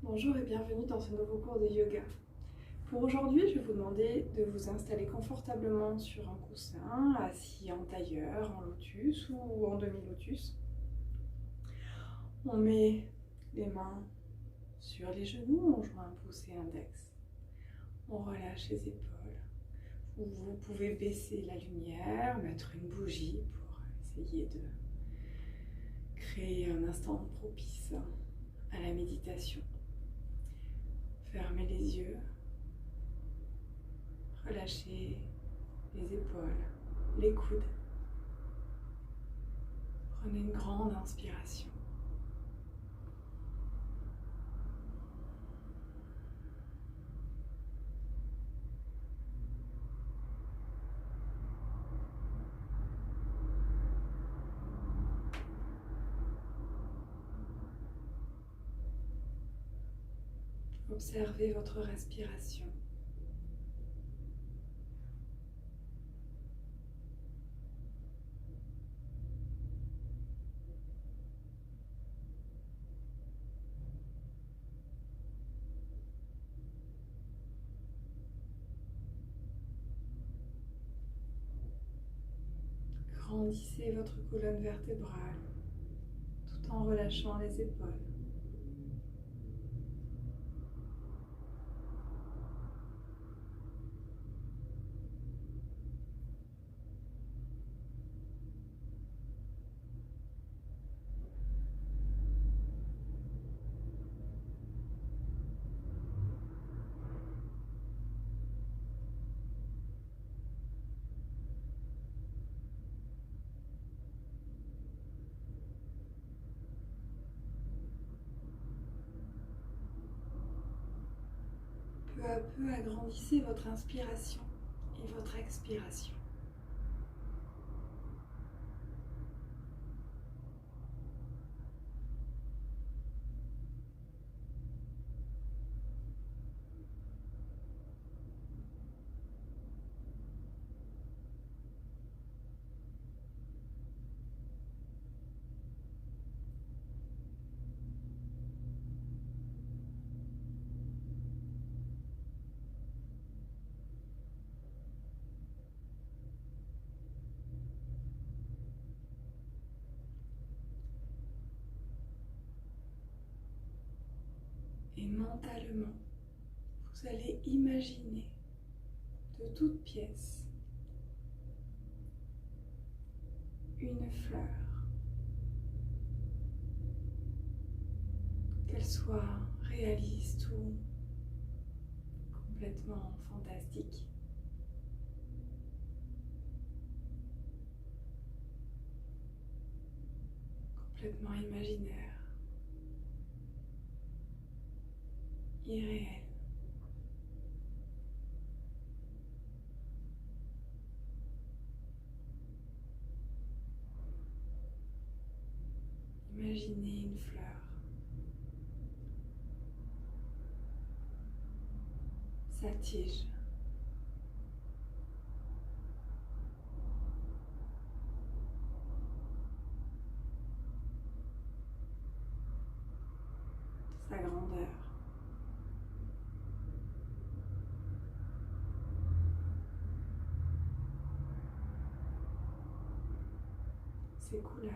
Bonjour et bienvenue dans ce nouveau cours de yoga. Pour aujourd'hui, je vais vous demander de vous installer confortablement sur un coussin, assis en tailleur, en lotus ou en demi-lotus. On met les mains sur les genoux, on joint un pouce et index. On relâche les épaules. Vous pouvez baisser la lumière, mettre une bougie pour essayer de créer un instant propice à la méditation. Fermez les yeux, relâchez les épaules, les coudes. Prenez une grande inspiration. Observez votre respiration. Grandissez votre colonne vertébrale tout en relâchant les épaules. Peu à peu, agrandissez votre inspiration et votre expiration. Et mentalement, vous allez imaginer de toute pièce une fleur, qu'elle soit réaliste ou complètement fantastique. Complètement imaginaire, irréel. Imaginez une fleur, sa tige, sa grandeur, ses couleurs.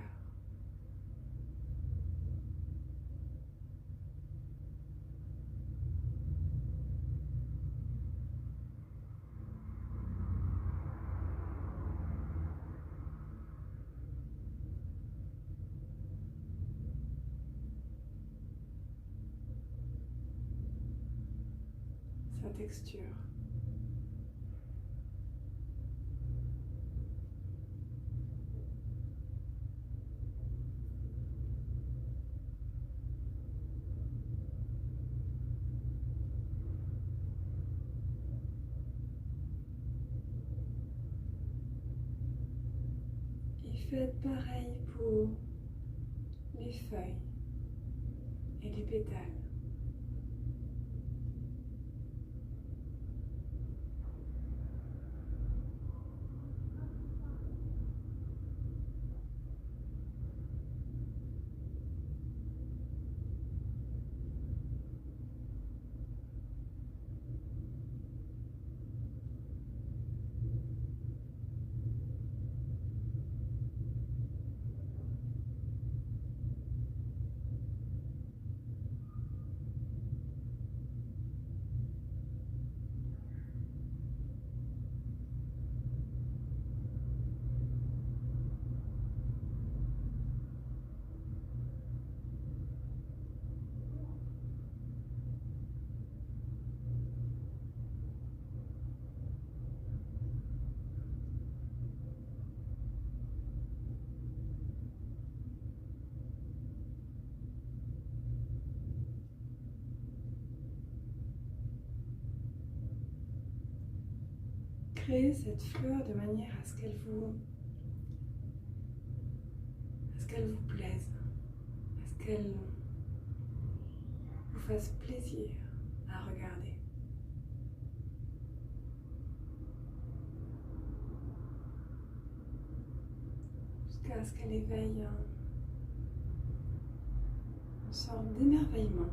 Sa texture. Et faites pareil pour les feuilles et les pétales. créer cette fleur de manière à ce qu'elle vous plaise, à ce qu'elle vous fasse plaisir à regarder. Jusqu'à ce qu'elle éveille une sorte d'émerveillement.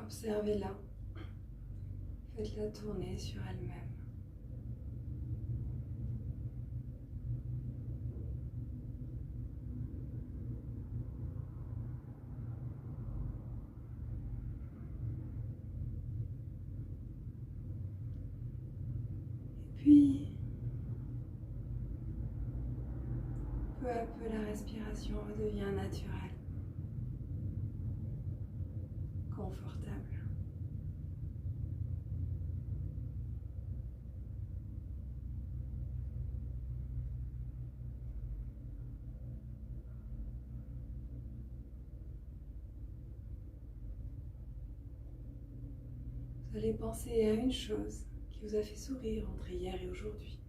Observez-la, faites-la tourner sur elle-même. Et puis, peu à peu, la respiration redevient naturelle, confortable. Vous allez penser à une chose qui vous a fait sourire entre hier et aujourd'hui.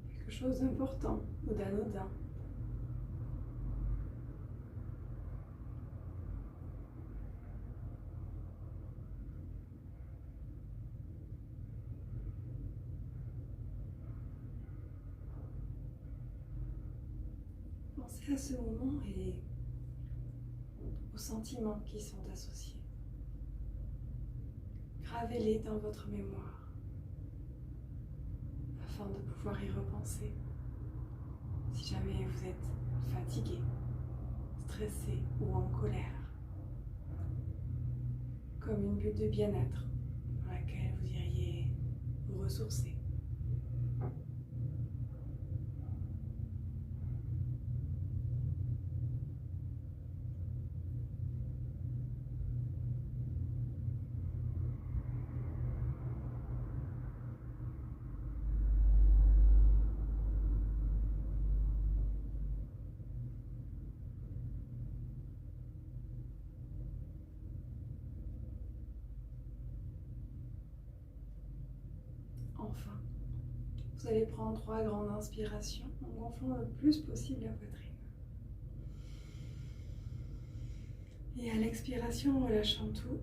Quelque chose d'important ou d'anodin. Pensez à ce moment et aux sentiments qui y sont associés. Gravez-les dans votre mémoire afin de pouvoir y repenser. Si jamais vous êtes fatigué, stressé ou en colère, comme une bulle de bien-être dans laquelle vous iriez vous ressourcer. Enfin, Vous allez prendre 3 grandes inspirations en gonflant le plus possible la poitrine. Et à l'expiration, en relâchant tout.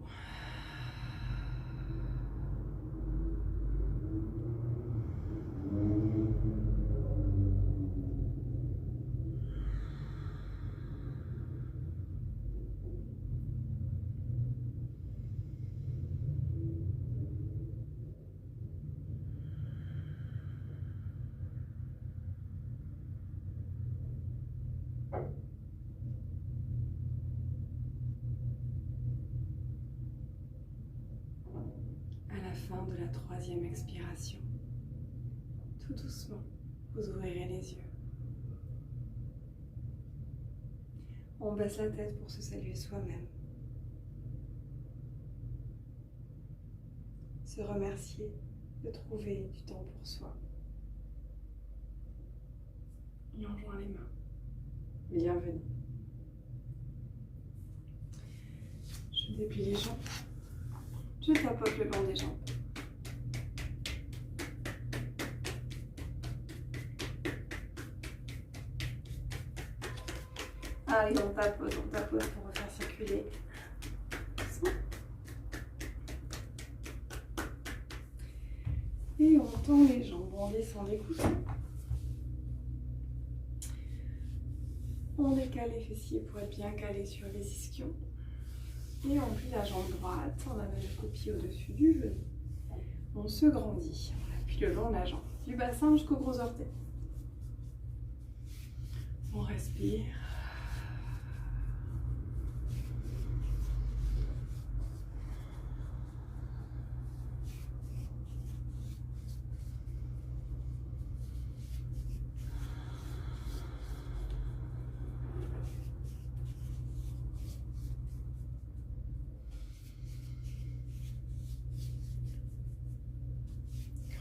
À la fin de la 3e expiration, tout doucement, vous ouvrirez les yeux. On baisse la tête pour se saluer soi-même. Se remercier de trouver du temps pour soi. Et on joint les mains. Bienvenue. Je déplie les jambes. Je tapote le long des jambes. Allez, on tapote pour refaire circuler. Et on tend les jambes, on descend les coussins. On décale les fessiers pour être bien calé sur les ischions. Et on plie la jambe droite, on amène le pied au-dessus du genou. On se grandit, on appuie le long de la jambe, du bassin jusqu'aux gros orteils. On respire.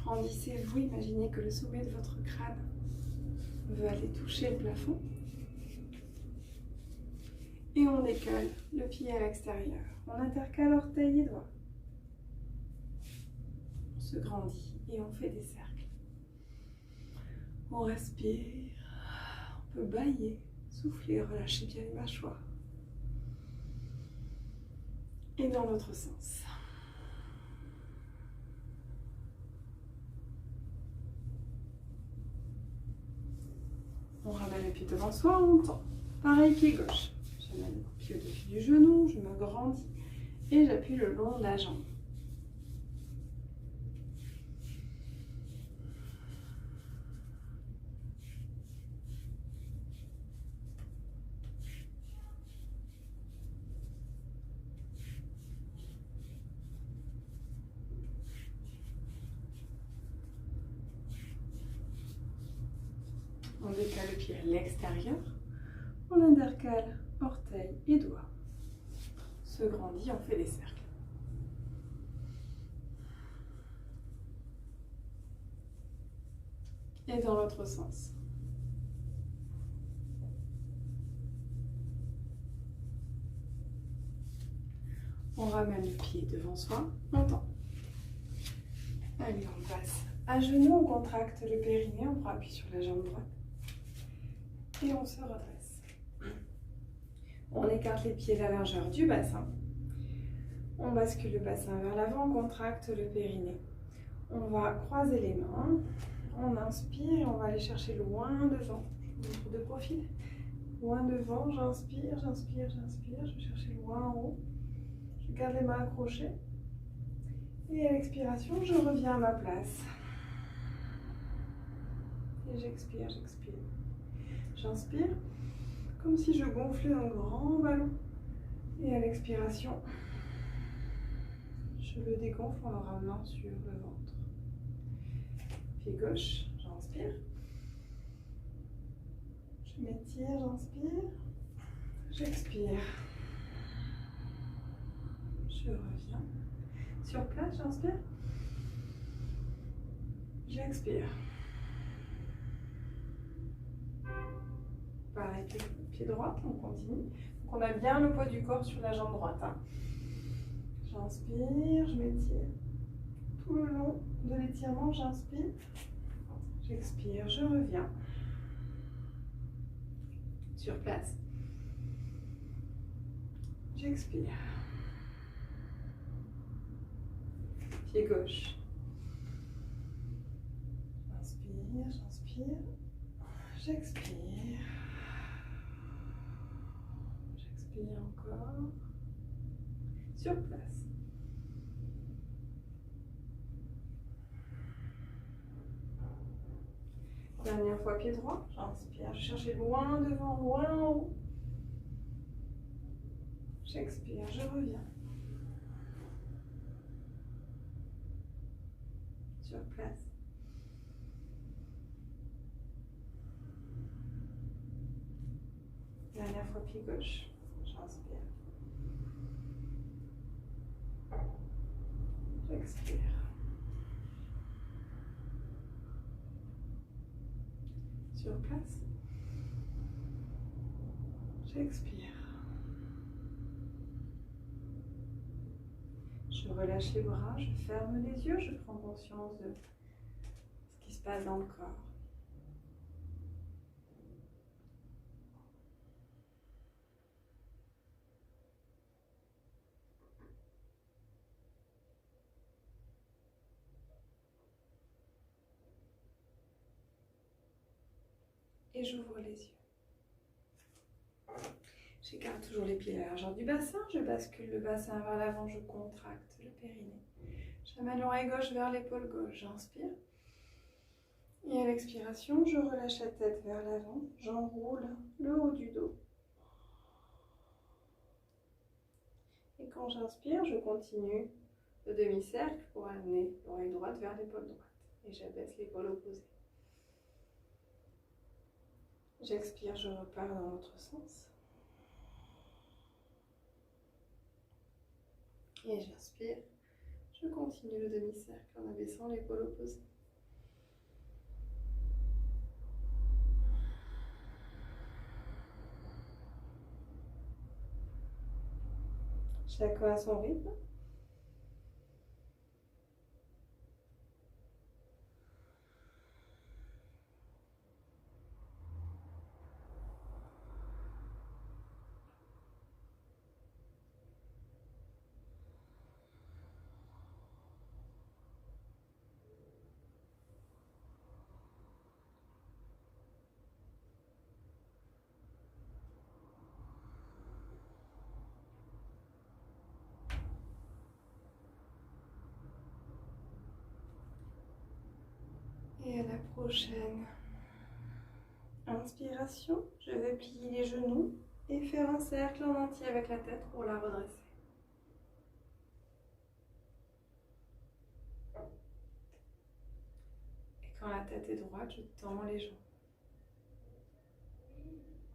Grandissez-vous, imaginez que le sommet de votre crâne veut aller toucher le plafond. Et on décale le pied à l'extérieur. On intercale orteils et doigts. On se grandit et on fait des cercles. On respire. On peut bâiller, souffler, relâcher bien les mâchoires. Et dans l'autre sens. On ramène le pied devant soi, on tend. Pareil, pied gauche. J'amène le pied au-dessus du genou, je me grandis et j'appuie le long de la jambe. On décale le pied à l'extérieur. On intercale orteils et doigts. Se grandit, on fait des cercles. Et dans l'autre sens. On ramène le pied devant soi, on tend. Allez, on passe à genoux, on contracte le périnée, on prend appui sur la jambe droite. Et on se redresse. On écarte les pieds à la largeur du bassin. On bascule le bassin vers l'avant, on contracte le périnée. On va croiser les mains. On inspire, on va aller chercher loin devant. Je vous montre de profil. Loin devant, j'inspire, j'inspire, j'inspire. Je vais chercher loin en haut. Je garde les mains accrochées. Et à l'expiration, je reviens à ma place. Et j'expire, j'expire. J'inspire, comme si je gonflais un grand ballon. Et à l'expiration, je le dégonfle en le ramenant sur le ventre. Pied gauche, j'inspire. Je m'étire, j'inspire. J'expire. Je reviens. Sur place, j'inspire. J'expire. Pareil, pied droit, on continue. Donc on a bien le poids du corps sur la jambe droite. Hein. J'inspire, je m'étire. Tout le long de l'étirement, j'inspire. J'expire, je reviens. Sur place. J'expire. Pied gauche. J'inspire, j'inspire. J'expire. J'expire encore. Sur place. Dernière fois, pied droit. J'inspire. Je cherche loin devant, loin en haut. J'expire, je reviens. Sur place. Dernière fois, pied gauche. J'inspire. J'expire. Sur place. J'expire. Je relâche les bras, je ferme les yeux, je prends conscience de ce qui se passe dans le corps. Et j'ouvre les yeux. J'écarte toujours les pieds à la largeur du bassin, je bascule le bassin vers l'avant, je contracte le périnée. J'amène l'oreille gauche vers l'épaule gauche, j'inspire. Et à l'expiration, je relâche la tête vers l'avant, j'enroule le haut du dos. Et quand j'inspire, je continue le demi-cercle pour amener l'oreille droite vers l'épaule droite. Et j'abaisse l'épaule opposée. J'expire, je repars dans l'autre sens. Et j'inspire, je continue le demi-cercle en abaissant l'épaule opposée. Chacun à son rythme. Et à la prochaine inspiration, je vais plier les genoux et faire un cercle en entier avec la tête pour la redresser. Et quand la tête est droite, je tends les jambes.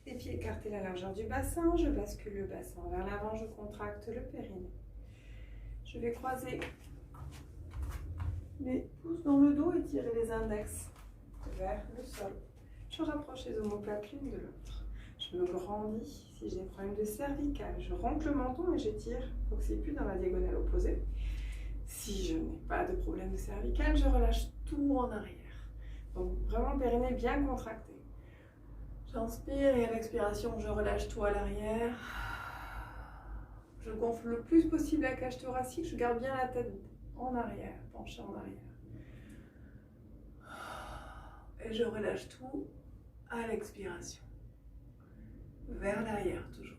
Les pieds écartés à la largeur du bassin, je bascule le bassin vers l'avant, je contracte le périnée. Je vais croiser les pouces dans le dos et tirer les index vers le sol. Je rapproche les omoplates l'une de l'autre. Je me grandis. Si j'ai des problèmes de cervicale, je roncle le menton et j'étire l'occiput dans la diagonale opposée. Si je n'ai pas de problème de cervicale, je relâche tout en arrière. Donc vraiment le périnée bien contracté. J'inspire et à l'expiration, je relâche tout à l'arrière. Je gonfle le plus possible la cage thoracique. Je garde bien la tête en arrière, penchée en arrière. Et je relâche tout à l'expiration. Vers l'arrière toujours.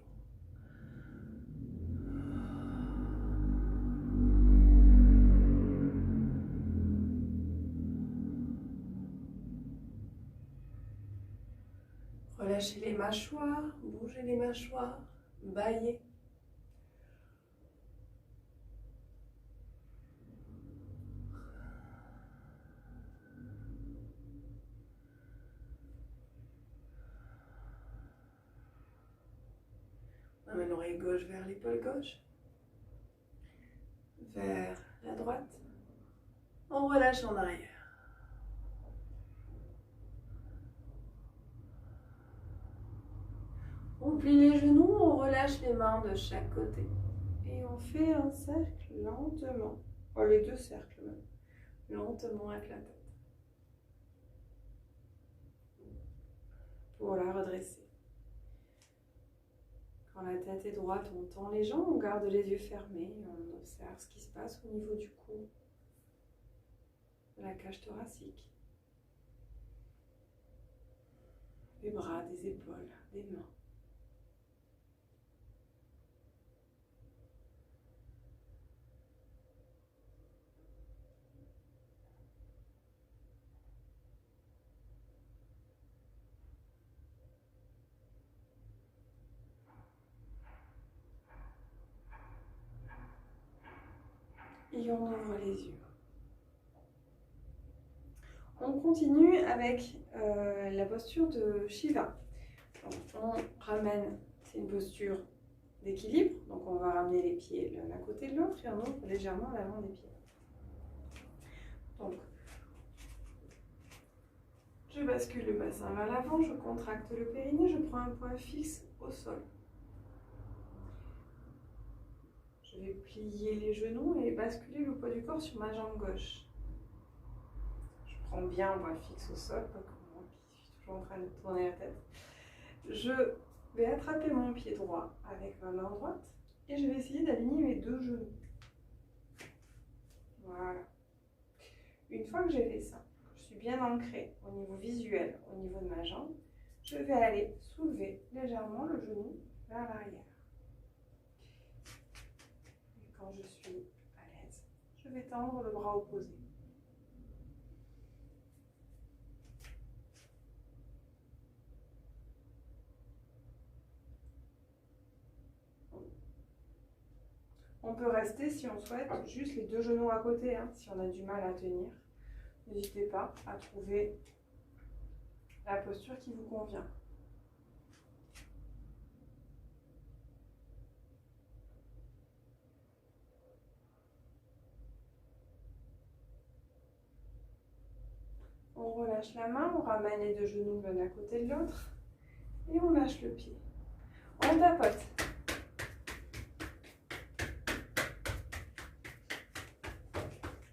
Relâchez les mâchoires, bougez les mâchoires, bâillez. On amène l'oreille gauche vers l'épaule gauche, vers la droite. On relâche en arrière. On plie les genoux, on relâche les mains de chaque côté. Et on fait un cercle lentement. Oh, les deux cercles même. Lentement avec la tête. pour la redresser. Quand la tête est droite, on tend les jambes, on garde les yeux fermés, on observe ce qui se passe au niveau du cou, de la cage thoracique, des bras, des épaules, des mains. Et on ouvre les yeux. On continue avec la posture de Shiva. Donc, on ramène, c'est une posture d'équilibre, donc on va ramener les pieds l'un à côté de l'autre et on ouvre légèrement l'avant des pieds. Donc, je bascule le bassin vers l'avant, je contracte le périnée, je prends un point fixe au sol. Je vais plier les genoux et basculer le poids du corps sur ma jambe gauche. Je prends bien un point fixe au sol, pas comme moi qui suis toujours en train de tourner la tête. Je vais attraper mon pied droit avec ma main droite et je vais essayer d'aligner mes deux genoux. Voilà. Une fois que j'ai fait ça, je suis bien ancrée au niveau visuel, au niveau de ma jambe, je vais aller soulever légèrement le genou vers l'arrière. Quand je suis à l'aise, je vais tendre le bras opposé. On peut rester, si on souhaite, juste les deux genoux à côté, hein, si on a du mal à tenir. N'hésitez pas à trouver la posture qui vous convient. On relâche la main, on ramène les deux genoux l'un à côté de l'autre et on lâche le pied. On tapote.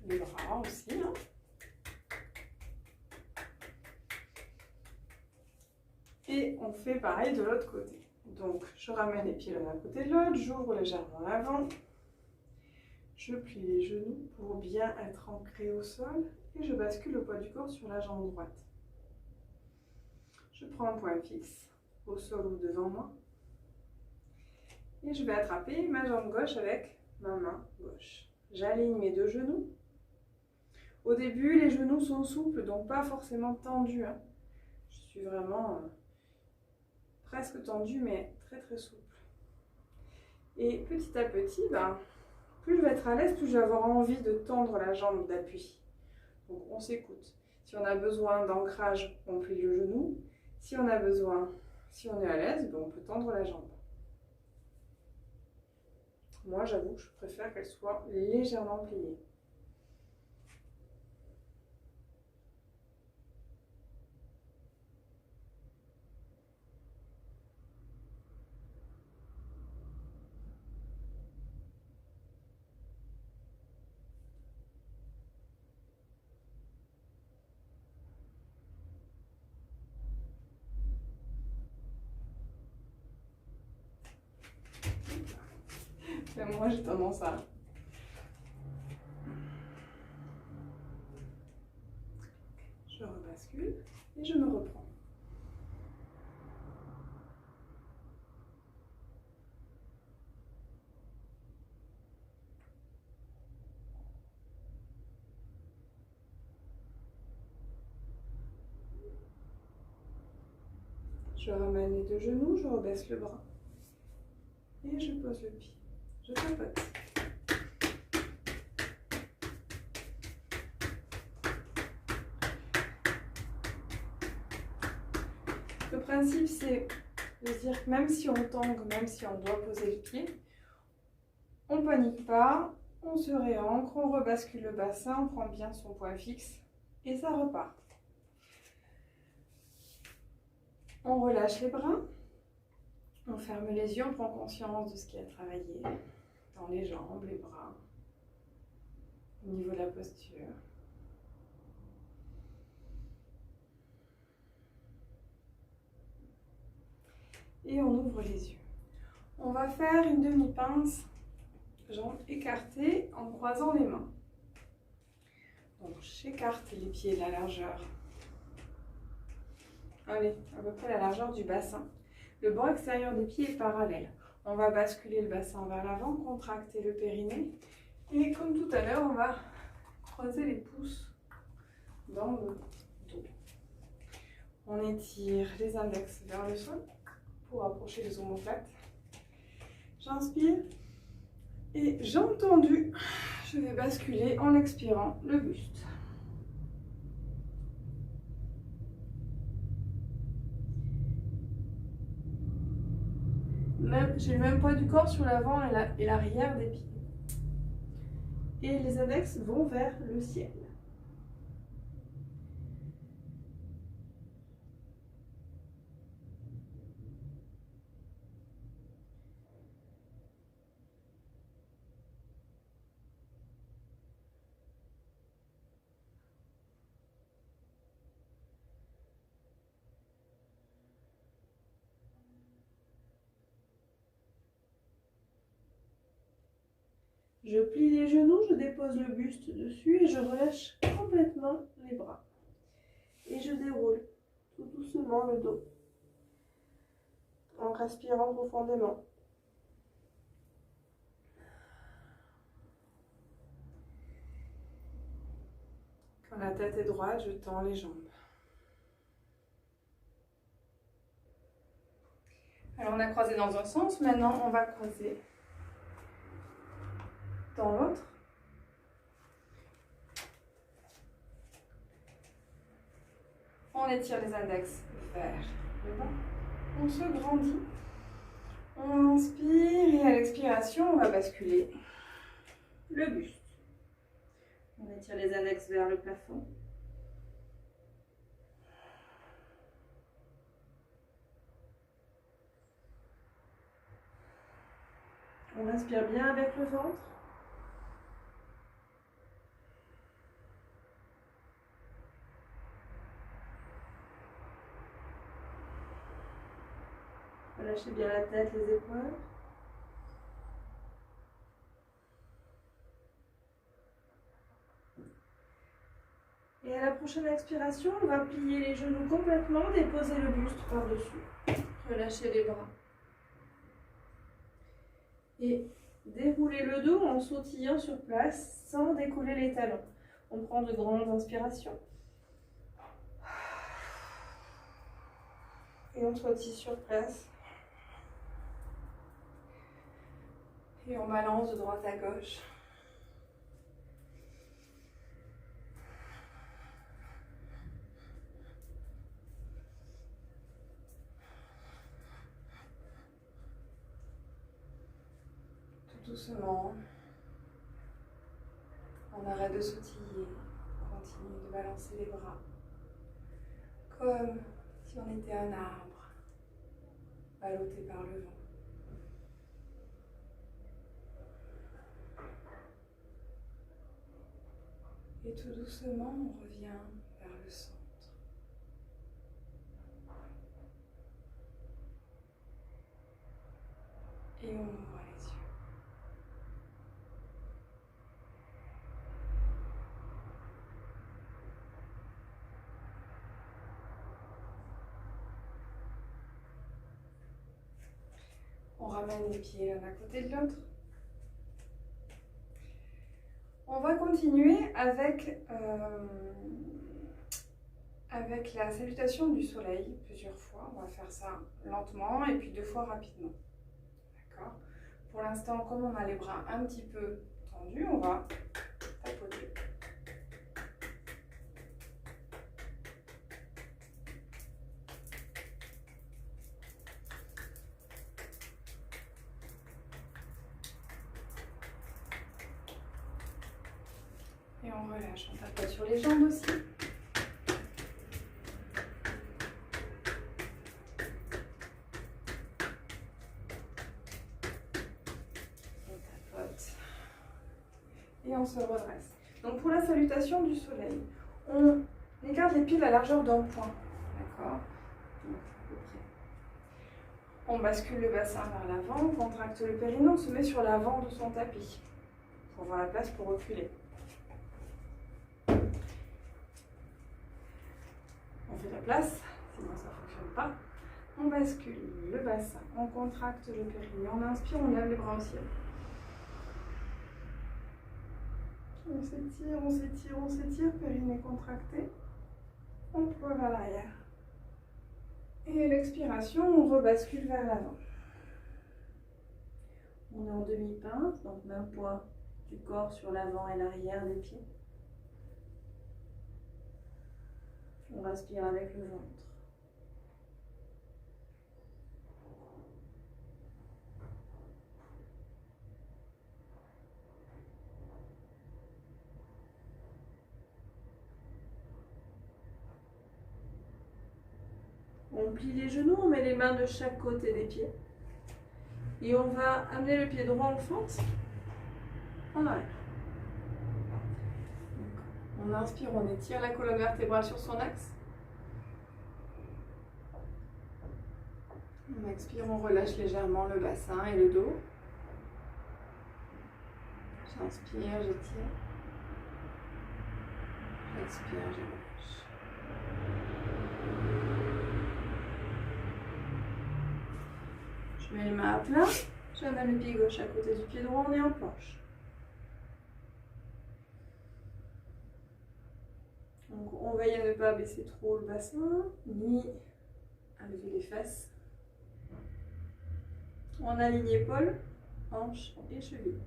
Les bras aussi. Hein. Et on fait pareil de l'autre côté. Donc, je ramène les pieds l'un à côté de l'autre, j'ouvre légèrement l'avant. Je plie les genoux pour bien être ancré au sol et je bascule le poids du corps sur la jambe droite. Je prends un point fixe au sol ou devant moi et je vais attraper ma jambe gauche avec ma main gauche. J'aligne mes deux genoux. Au début, les genoux sont souples, donc pas forcément tendus. Hein. Je suis vraiment presque tendue, mais très très souple. Et petit à petit, plus je vais être à l'aise, plus je vais avoir envie de tendre la jambe d'appui. Donc on s'écoute. Si on a besoin d'ancrage, on plie le genou. Si on a besoin, si on est à l'aise, on peut tendre la jambe. Moi, j'avoue que je préfère qu'elle soit légèrement pliée. Moi, j'ai tendance à... Je rebascule et je me reprends. Je ramène les deux genoux, je rebaisse le bras et je pose le pied. Je tapote. Le principe, c'est de se dire que même si on tangue, même si on doit poser le pied, on ne panique pas, on se réancre, on rebascule le bassin, on prend bien son point fixe et ça repart. On relâche les bras, on ferme les yeux, on prend conscience de ce qui a travaillé dans les jambes, les bras, au niveau de la posture. Et on ouvre les yeux. On va faire une demi-pince, jambes écartées en croisant les mains. Donc j'écarte les pieds de la largeur. Allez, à peu près la largeur du bassin. Le bord extérieur des pieds est parallèle. On va basculer le bassin vers l'avant, contracter le périnée. Et comme tout à l'heure, on va croiser les pouces dans le dos. On étire les index vers le sol pour approcher les omoplates. J'inspire et jambes tendues. Je vais basculer en expirant le buste. J'ai le même poids du corps sur l'avant et l'arrière des pieds. Et les index vont vers le ciel. Je plie les genoux, je dépose le buste dessus et je relâche complètement les bras. Et je déroule tout doucement le dos en respirant profondément. Quand la tête est droite, je tends les jambes. Alors on a croisé dans un sens, maintenant on va croiser dans l'autre. On étire les index vers le bas. On se grandit. On inspire et à l'expiration, on va basculer le buste. On étire les index vers le plafond. On inspire bien avec le ventre. Relâchez bien la tête, les épaules. Et à la prochaine expiration, on va plier les genoux complètement, déposer le buste par-dessus. Relâchez les bras. Et dérouler le dos en sautillant sur place sans décoller les talons. On prend de grandes inspirations. Et on sautille sur place. Et on balance de droite à gauche. Tout doucement. On arrête de sautiller. On continue de balancer les bras. Comme si on était un arbre, ballotté par le vent. Et tout doucement, on revient vers le centre. Et on ouvre les yeux. On ramène les pieds l'un à côté de l'autre. On va continuer avec la salutation du soleil plusieurs fois. On va faire ça lentement et puis 2 fois rapidement. D'accord ? Pour l'instant, comme on a les bras un petit peu tendus, on va tapoter. Et on relâche, on tapote sur les jambes aussi. On tapote. Et on se redresse. Donc pour la salutation du soleil, on écarte les pieds à la largeur d'un point. D'accord ? Donc à peu On bascule le bassin vers l'avant, on contracte le périnée, on se met sur l'avant de son tapis pour avoir la place pour reculer. On fait la place, sinon ça ne fonctionne pas. On bascule le bassin, on contracte le périnée, on inspire, on lève les bras au ciel. On s'étire, on s'étire, on s'étire, périnée contracté. On ploie vers l'arrière. Et à l'expiration, on rebascule vers l'avant. On est en demi-pince, donc même poids du corps sur l'avant et l'arrière des pieds. On respire avec le ventre. On plie les genoux, on met les mains de chaque côté des pieds. Et on va amener le pied droit en fente, en arrière. On inspire, on étire la colonne vertébrale sur son axe. On expire, on relâche légèrement le bassin et le dos. J'inspire, j'étire. J'expire, je relâche. Je mets les mains à plat, j'amène le pied gauche à côté du pied droit, on est en planche. Donc on veille à ne pas baisser trop le bassin, ni à lever les fesses. On aligne épaules, hanches et chevilles.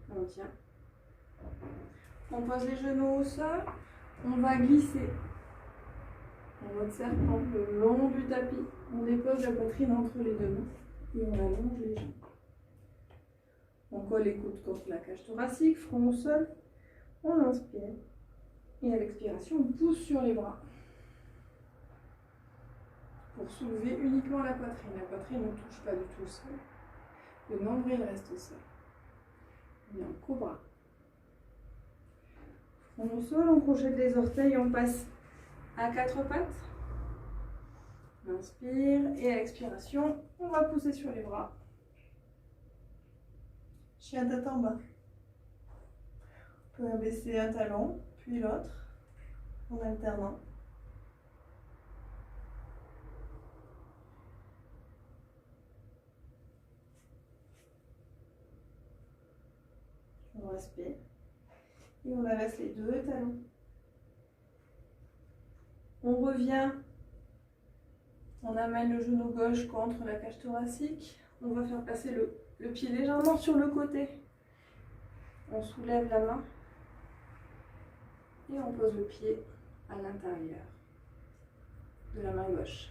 On tient. On pose les genoux au sol, on va glisser en mode serpent le long du tapis. On dépose la poitrine entre les deux mains et on allonge les jambes. On colle les coudes contre la cage thoracique, front au sol. On inspire et à l'expiration, on pousse sur les bras pour soulever uniquement la poitrine. La poitrine ne touche pas du tout le sol. Le nombril reste au sol. On est en cobra. Front au sol, on crochette les orteils, on passe à quatre pattes. On inspire et à l'expiration, on va pousser sur les bras. Chien tête en bas. On peut abaisser un talon, puis l'autre, en alternant. On respire. Et on abaisse les deux talons. On revient. On amène le genou gauche contre la cage thoracique. On va faire passer le pied légèrement sur le côté. On soulève la main. Et on pose le pied à l'intérieur de la main gauche.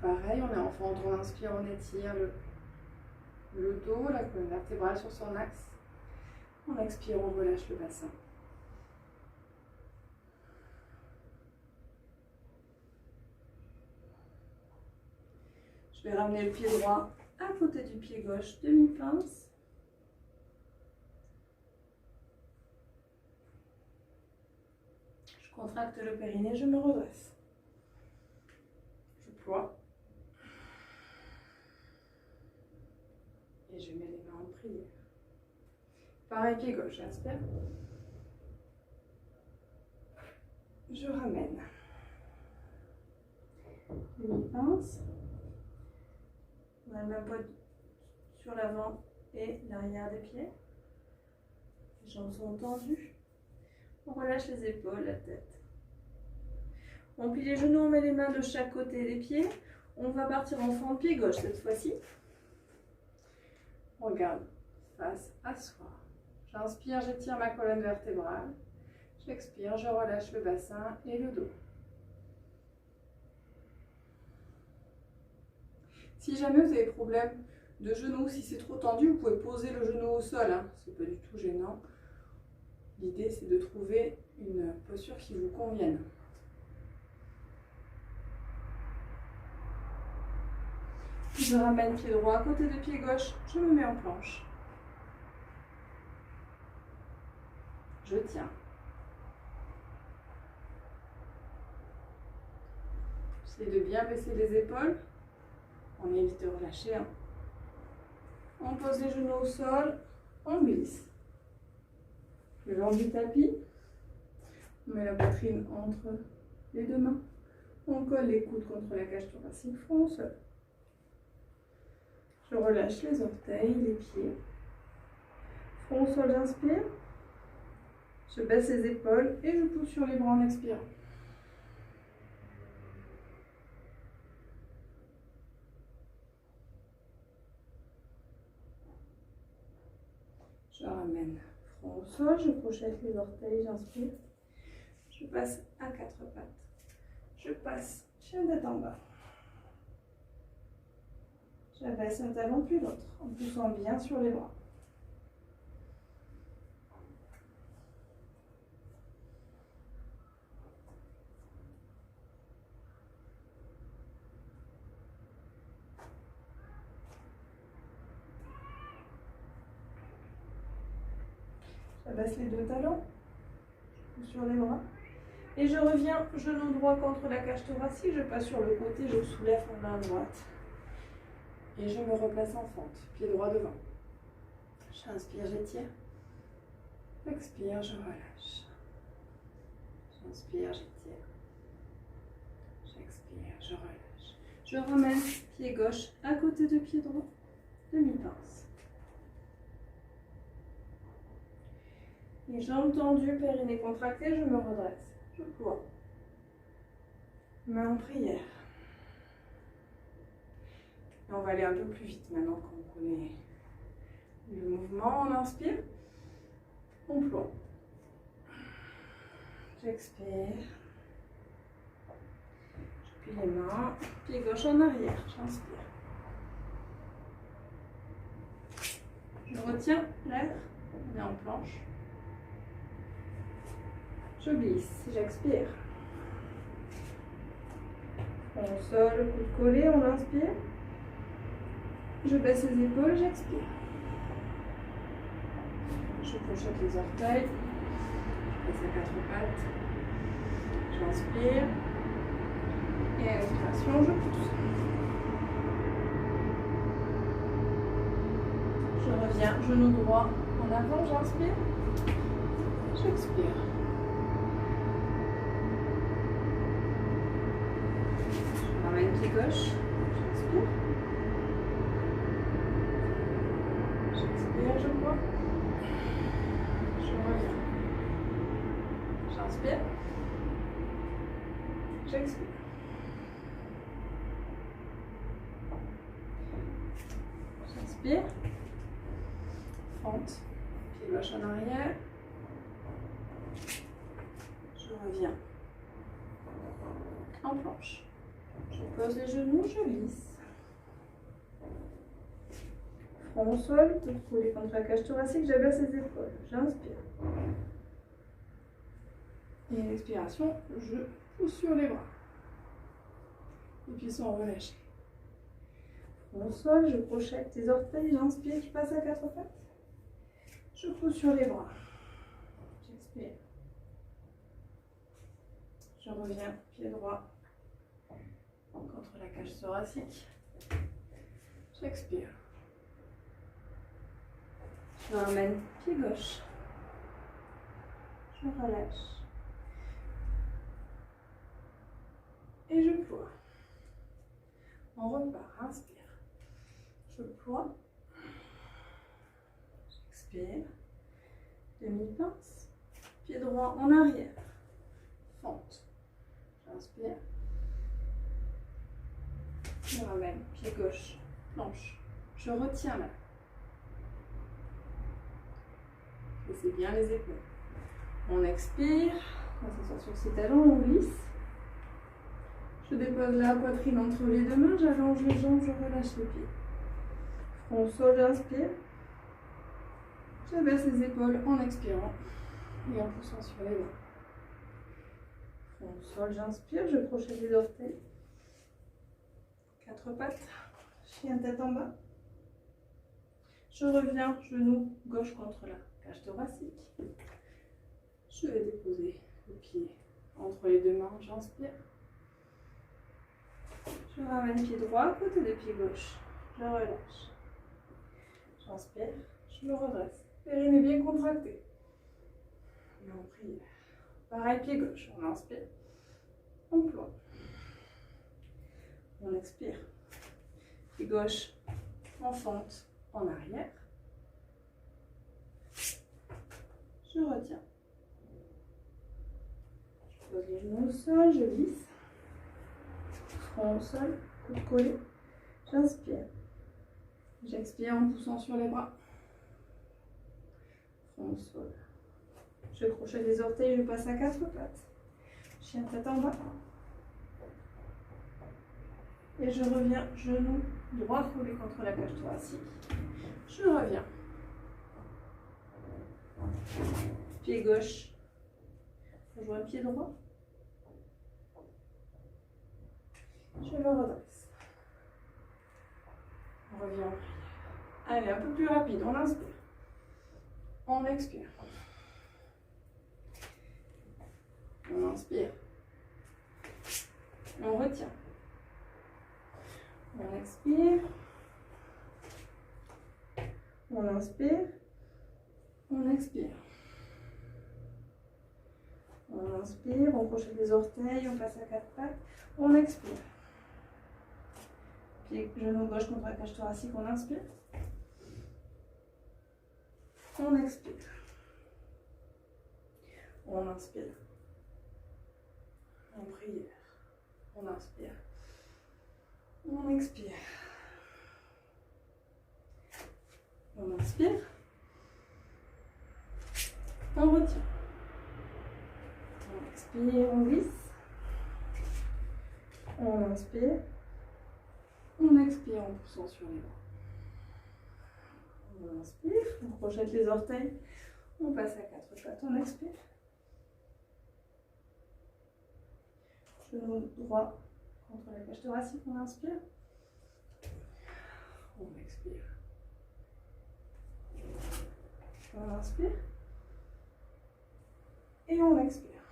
Pareil, on est en fente, on inspire, on étire le dos, la colonne vertébrale sur son axe. On expire, on relâche le bassin. Je vais ramener le pied droit à côté du pied gauche, demi-pince. Je contracte le périnée, je me redresse. Je ploie. Et je mets les mains en prière. Pareil, pied gauche, j'inspire. Je ramène. Demi-pince. On a le même poids sur l'avant et l'arrière des pieds. Les jambes sont tendues. On relâche les épaules, la tête. On plie les genoux, on met les mains de chaque côté des pieds. On va partir en fente pied gauche cette fois-ci. On regarde face à soi. J'inspire, j'étire ma colonne vertébrale. J'expire, je relâche le bassin et le dos. Si jamais vous avez problème de genou, si c'est trop tendu, vous pouvez poser le genou au sol. C'est pas du tout gênant. L'idée, c'est de trouver une posture qui vous convienne. Je ramène pied droit à côté de pied gauche, je me mets en planche. Je tiens. Essayez de bien baisser les épaules. On évite de relâcher. Hein. On pose les genoux au sol. On glisse. Le long du tapis. On met la poitrine entre les deux mains. On colle les coudes contre la cage thoracique, front au sol. Je relâche les orteils, les pieds. Front au sol, j'inspire. Je baisse les épaules et je pousse sur les bras en expirant. Je ramène front au sol, je projette les orteils, j'inspire. Je passe à quatre pattes. Je passe chien tête en bas. J'abaisse un talon puis l'autre en poussant bien sur les bras. J'abaisse les deux talons, je pousse sur les bras. Et je reviens, genou droit contre la cage thoracique, je passe sur le côté, je soulève ma main droite. Et je me replace en fente, pied droit devant. J'inspire, j'étire. Expire, je relâche. J'inspire, j'étire. J'expire, je relâche. Je ramène pied gauche à côté de pied droit, demi-pince. Les jambes tendues, périnée contracté, je me redresse. Je ploie. Main en prière. Et on va aller un peu plus vite maintenant qu'on connaît le mouvement. On inspire. On ploie. J'expire. Je plie les mains. Pied gauche en arrière. J'inspire. Je retiens l'air. On est en planche. Je glisse, j'expire. On sol, coude collé, on inspire. Je baisse les épaules, j'expire. Je projette les orteils. Je passe à quatre pattes. J'inspire. Et à l'expiration, je pousse. Je reviens, genou droit en avant, j'inspire. J'expire. Pied gauche, j'inspire. J'expire, je ploie. Je reviens. J'inspire. J'expire. J'inspire. Fente. Pied gauche en arrière. Je reviens. En planche. Je pose les genoux, je glisse. Front au sol, coude collé contre la cage thoracique, j'abaisse les épaules. J'inspire. Et à l'expiration, je pousse sur les bras. Et puis sans relâcher. Front au sol, je projette les orteils, j'inspire, je passe à quatre pattes. Je pousse sur les bras. J'expire. Je reviens, pied droit. Contre la cage thoracique. J'expire. Je ramène pied gauche. Je relâche. Et je ploie. On repart. Inspire. Je ploie. J'expire. Demi-pince. Pied droit en arrière. Fente. J'inspire. Je ramène, pied gauche, planche. Je retiens là. Laissez bien les épaules. On expire. On s'assoit sur ses talons, on glisse. Je dépose la poitrine entre les deux mains, j'allonge les jambes, je relâche les pieds. Front au sol, j'inspire. Je baisse les épaules en expirant et en poussant sur les bras. Front au sol, j'inspire, je projette les orteils. Quatre pattes, chien tête en bas. Je reviens, genou gauche contre la cage thoracique. Je vais déposer le pied entre les deux mains, j'inspire. Je ramène pied droit à côté de pied gauche. Je relâche. J'inspire, je me redresse. Périnée bien contracté. Et on prie. Pareil, pied gauche. On inspire. On ploie. On expire. Pied gauche, en fente, en arrière. Je retiens. Je pose les genoux au sol, je glisse. Front au sol, coude collé. J'inspire. J'expire en poussant sur les bras. Front au sol. Je crochette les orteils, je passe à quatre pattes. Chien tête en bas. Et je reviens, genou droit collé contre la cage thoracique. Je reviens. Pied gauche. Rejoins pied droit. Je me redresse. On revient. Allez, un peu plus rapide. On inspire. On expire. On inspire. On retient. On expire. On inspire. On expire. On inspire, on crochette les orteils, on passe à quatre pattes. On expire. Pied, genou gauche contre la cage thoracique, on inspire. On expire. On inspire. En prière. On inspire. On expire. On inspire. On retient. On expire, on glisse. On inspire. On expire en poussant sur les bras. On inspire, on projette les orteils. On passe à quatre pattes, on expire. Genou droit contre la cage thoracique, on inspire. On expire. On inspire. Et on expire.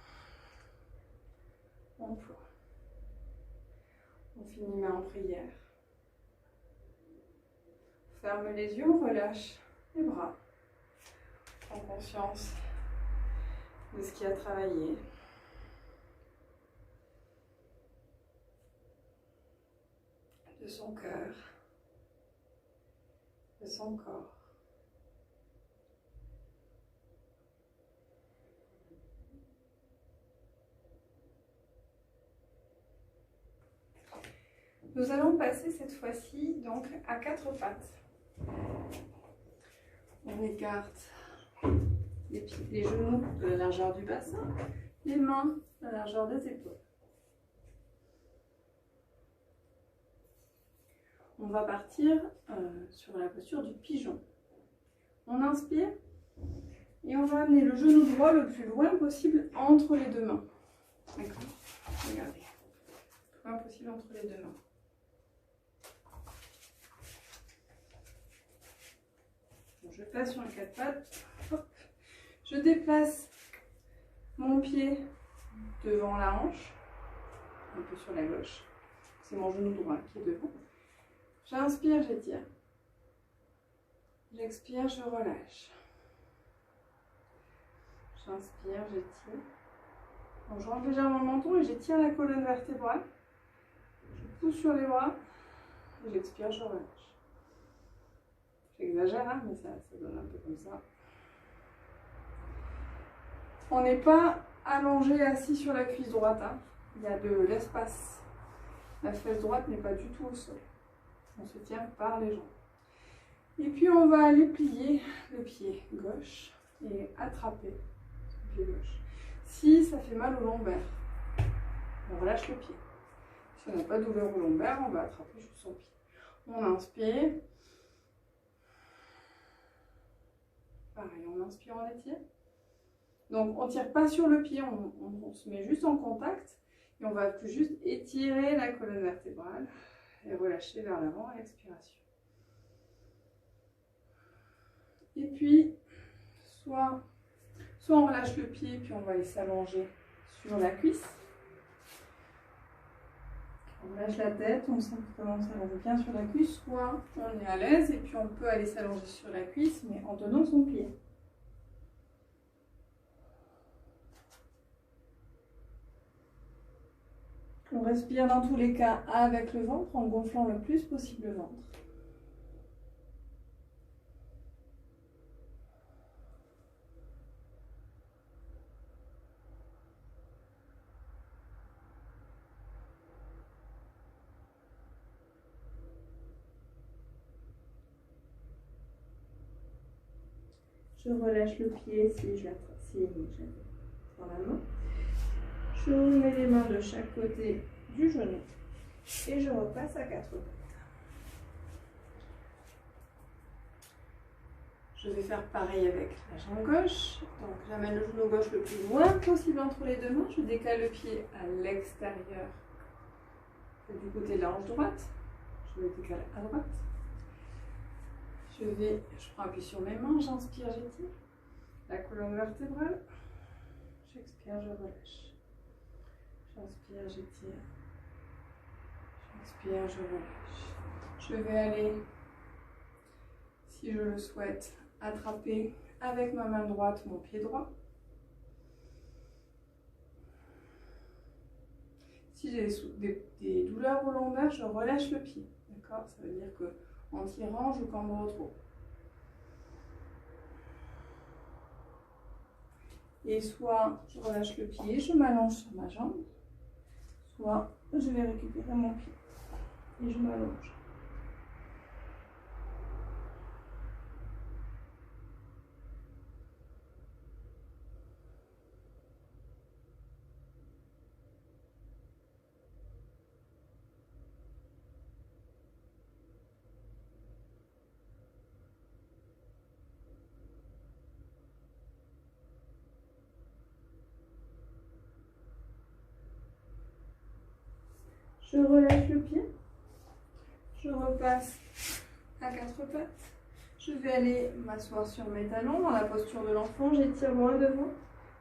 On ploie. On finit main en prière. On ferme les yeux, on relâche les bras. En conscience de ce qui a travaillé. De son cœur. De son corps. Nous allons passer cette fois-ci donc à quatre pattes. On écarte les genoux de la largeur du bassin, les mains de la largeur des épaules. On va partir sur la posture du pigeon. On inspire et on va amener le genou droit le plus loin possible entre les deux mains. D'accord ? Regardez. Le plus loin possible entre les deux mains. Je passe sur les quatre pattes, hop. Je déplace mon pied devant la hanche, un peu sur la gauche, c'est mon genou droit qui est devant. J'inspire, j'étire. J'expire, je relâche. J'inspire, j'étire. Donc, je rentre légèrement le menton et j'étire la colonne vertébrale. Je pousse sur les bras et j'expire, je relâche. J'exagère, hein, mais ça donne un peu comme ça. On n'est pas allongé assis sur la cuisse droite. Hein. Il y a de l'espace. La fesse droite n'est pas du tout au sol. On se tient par les jambes. Et puis on va aller plier le pied gauche et attraper le pied gauche. Si ça fait mal au lombaire, on relâche le pied. Si on n'a pas de douleur au lombaire, on va attraper juste son pied. On inspire. Pareil, on inspire, on étire. Donc on ne tire pas sur le pied, on se met juste en contact et on va juste étirer la colonne vertébrale et relâcher vers l'avant à l'expiration. Et puis, soit on relâche le pied puis on va aller s'allonger sur la cuisse. On lâche la tête, on sent que vraiment s'allonger bien sur la cuisse, soit on est à l'aise et puis on peut aller s'allonger sur la cuisse, mais en tenant son pied. On respire dans tous les cas avec le ventre, en gonflant le plus possible le ventre. Je relâche le pied si je l'avais dans la main. Je mets les mains de chaque côté du genou et je repasse à 4 pattes. Je vais faire pareil avec la jambe gauche. Donc j'amène le genou gauche le plus loin possible entre les deux mains. Je décale le pied à l'extérieur du côté de la hanche droite. Je le décale à droite. Je prends appui sur mes mains, j'inspire, j'étire la colonne vertébrale. J'expire, je relâche. J'inspire, j'étire. J'inspire, je relâche. Je vais aller, si je le souhaite, attraper avec ma main droite mon pied droit. Si j'ai des douleurs au lombaire, je relâche le pied. D'accord? Ça veut dire que en tirant, je cambre trop. Et soit je relâche le pied, je m'allonge sur ma jambe, soit je vais récupérer mon pied et je m'allonge. Je relâche le pied, je repasse à 4 pattes, je vais aller m'asseoir sur mes talons dans la posture de l'enfant, j'étire loin devant,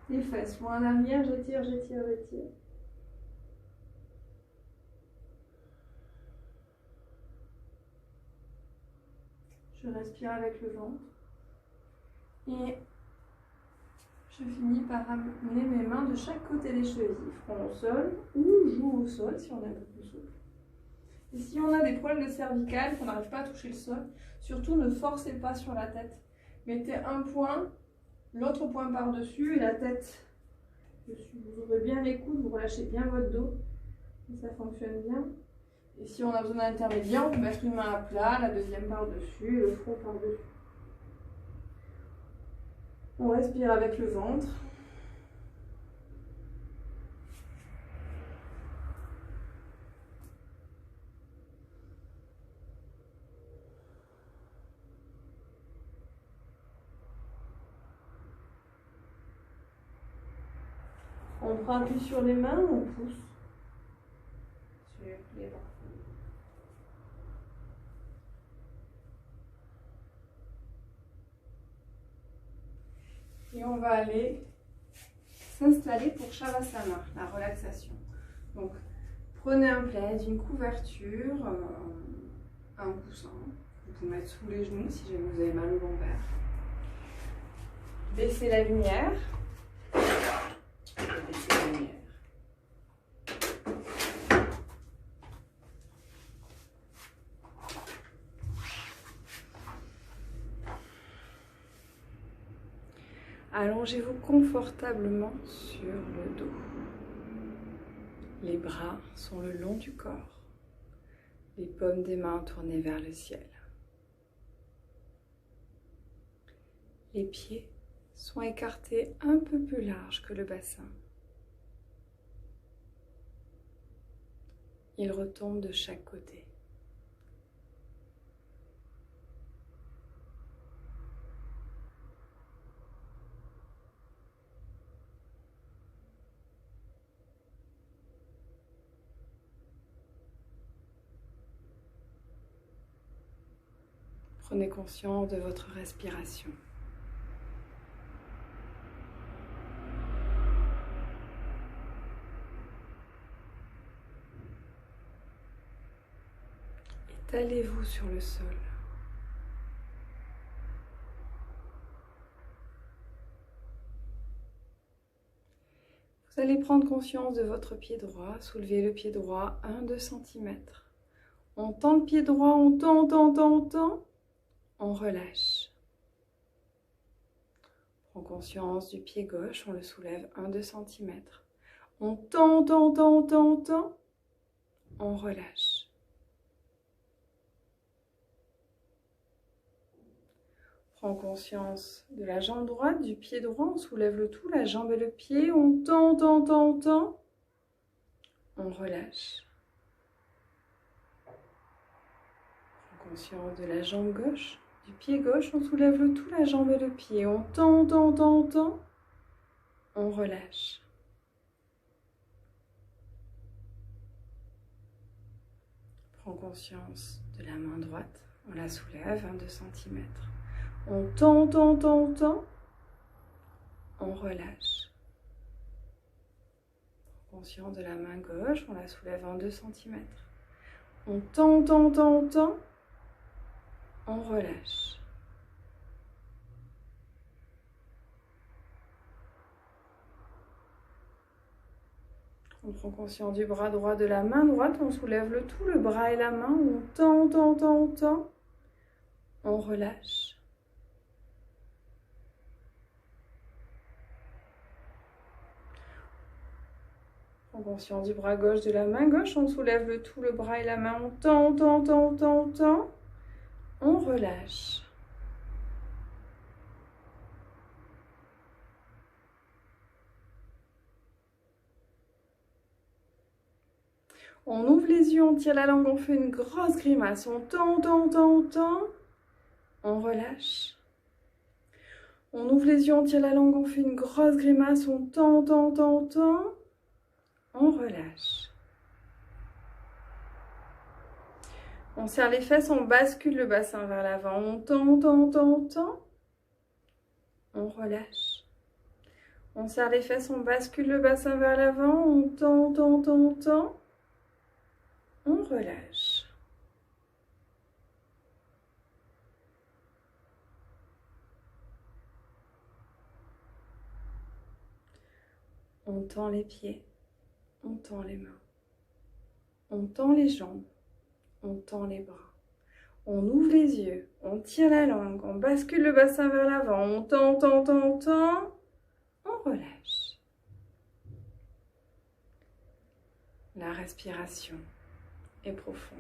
les fesses loin en arrière, j'étire, j'étire, j'étire. Je respire avec le ventre et je finis par amener mes mains de chaque côté des chevilles, front au sol ou joue au sol si on est un peu plus souple. Et si on a des problèmes de cervicales, qu'on n'arrive pas à toucher le sol, surtout ne forcez pas sur la tête. Mettez un point, l'autre point par-dessus et la tête dessus. Vous ouvrez bien les coudes, vous relâchez bien votre dos et ça fonctionne bien. Et si on a besoin d'un intermédiaire, on peut mettre une main à plat, la deuxième par-dessus et le front par-dessus. On respire avec le ventre. On prend appui sur les mains, on pousse sur les bras. Et on va aller s'installer pour Shavasana, la relaxation. Donc, prenez un plaid, une couverture, un coussin. Vous pouvez mettre sous les genoux si jamais vous avez mal au lombaire. Baissez la lumière. Baissez la lumière. Allongez-vous confortablement sur le dos. Les bras sont le long du corps. Les paumes des mains tournées vers le ciel. Les pieds sont écartés un peu plus larges que le bassin. Ils retombent de chaque côté. Prenez conscience de votre respiration. Installez-vous sur le sol. Vous allez prendre conscience de votre pied droit. Soulevez le pied droit 1-2 cm. On tend le pied droit, on tend. On relâche. On prend conscience du pied gauche, on le soulève 1-2 cm. On tend. On relâche. Prends conscience de la jambe droite, du pied droit, on soulève le tout, la jambe et le pied, on tend, on relâche. Prends conscience de la jambe gauche, du pied gauche, on soulève le tout, la jambe et le pied, on tend, on relâche. Prends conscience de la main droite, on la soulève 1-2 cm. On tend, on relâche. Prends conscience de la main gauche, on la soulève 1-2 cm. On tend, on relâche. On prend conscience du bras droit, de la main droite, on soulève le tout, le bras et la main, on tend, on relâche. Prends conscience du bras gauche, de la main gauche, on soulève le tout, le bras et la main, on tend, on relâche. On ouvre les yeux, on tire la langue, on fait une grosse grimace, on tend, on relâche. On ouvre les yeux, on tire la langue, on fait une grosse grimace, on tend, on relâche. On serre les fesses, on bascule le bassin vers l'avant, on tend, on relâche. On serre les fesses, on bascule le bassin vers l'avant, on tend, on relâche. On tend les pieds, on tend les mains, on tend les jambes, on tend les bras. On ouvre les yeux, on tire la langue, on bascule le bassin vers l'avant, on tend, on relâche. La respiration est profonde.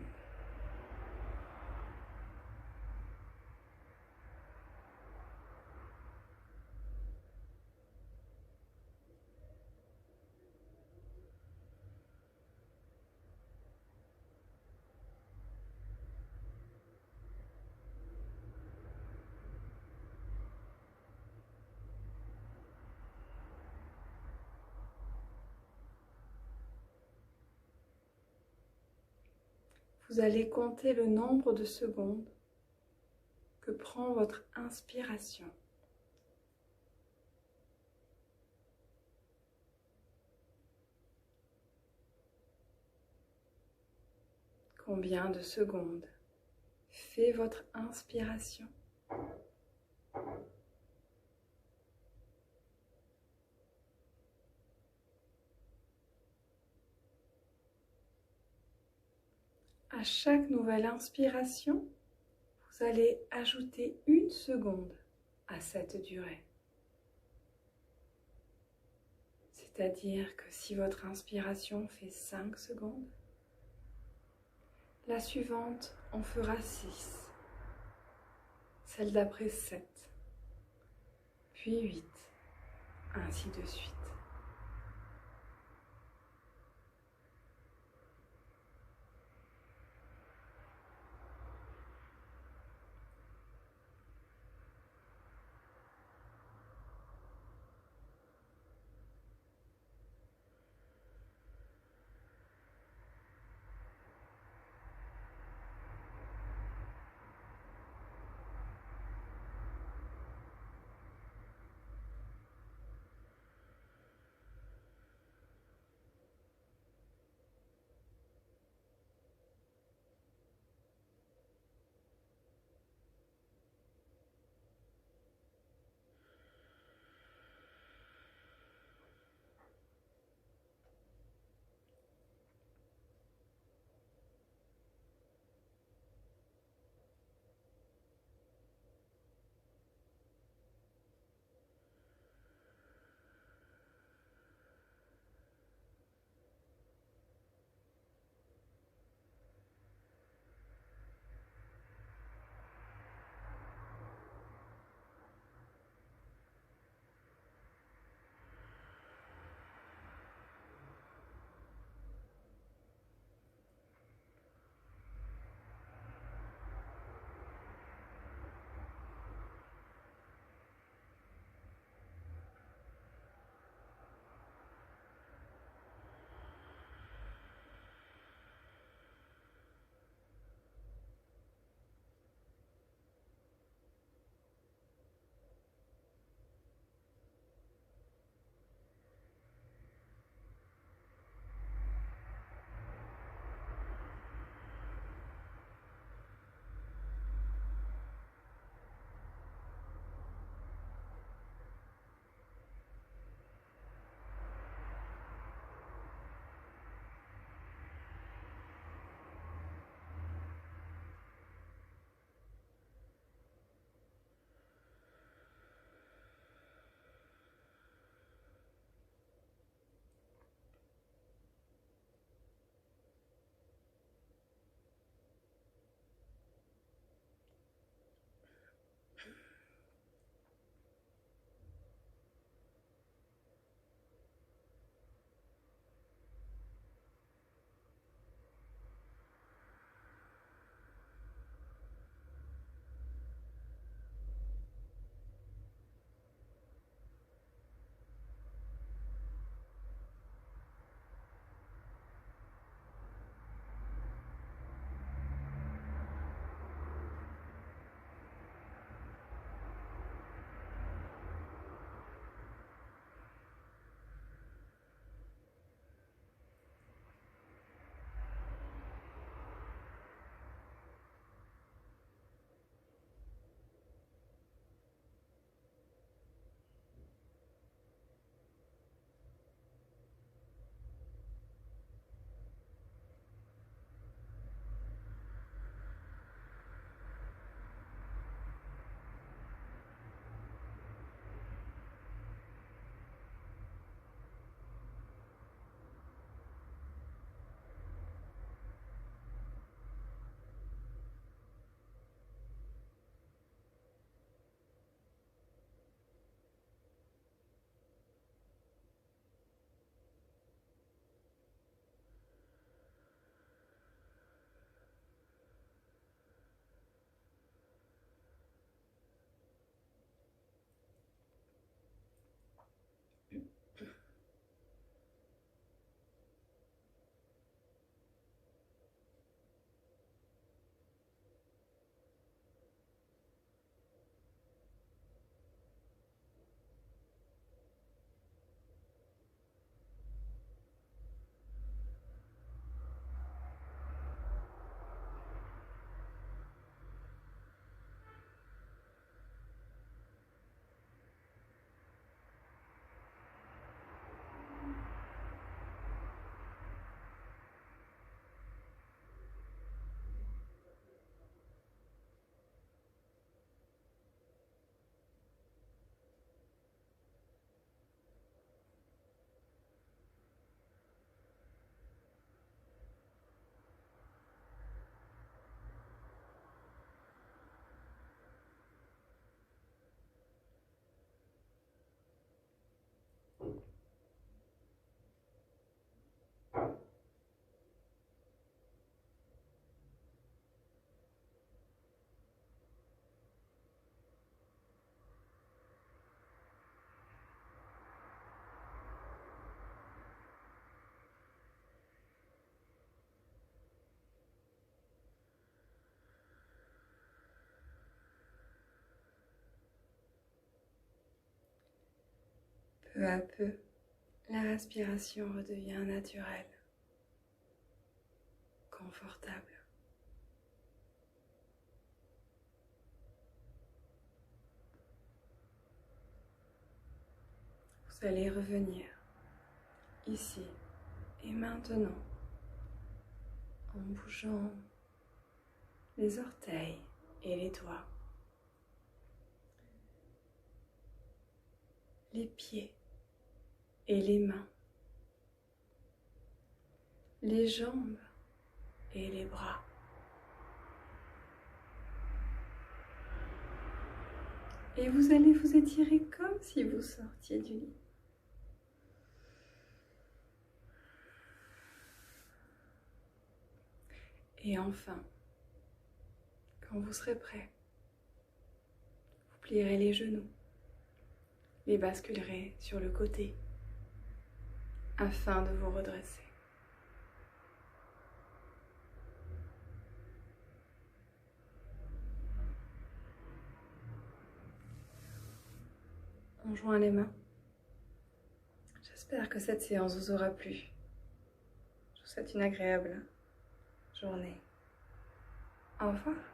Vous allez compter le nombre de secondes que prend votre inspiration. Combien de secondes fait votre inspiration? À chaque nouvelle inspiration, vous allez ajouter 1 seconde à cette durée. C'est-à-dire que si votre inspiration fait 5 secondes, la suivante en fera 6, celle d'après 7, puis 8, ainsi de suite. Peu à peu, la respiration redevient naturelle, confortable. Vous allez revenir ici et maintenant en bougeant les orteils et les doigts, les pieds et les mains, les jambes et les bras. Et vous allez vous étirer comme si vous sortiez du lit. Et enfin, quand vous serez prêt, vous plierez les genoux, les basculerez sur le côté afin de vous redresser. On joint les mains. J'espère que cette séance vous aura plu. Je vous souhaite une agréable journée. Au revoir.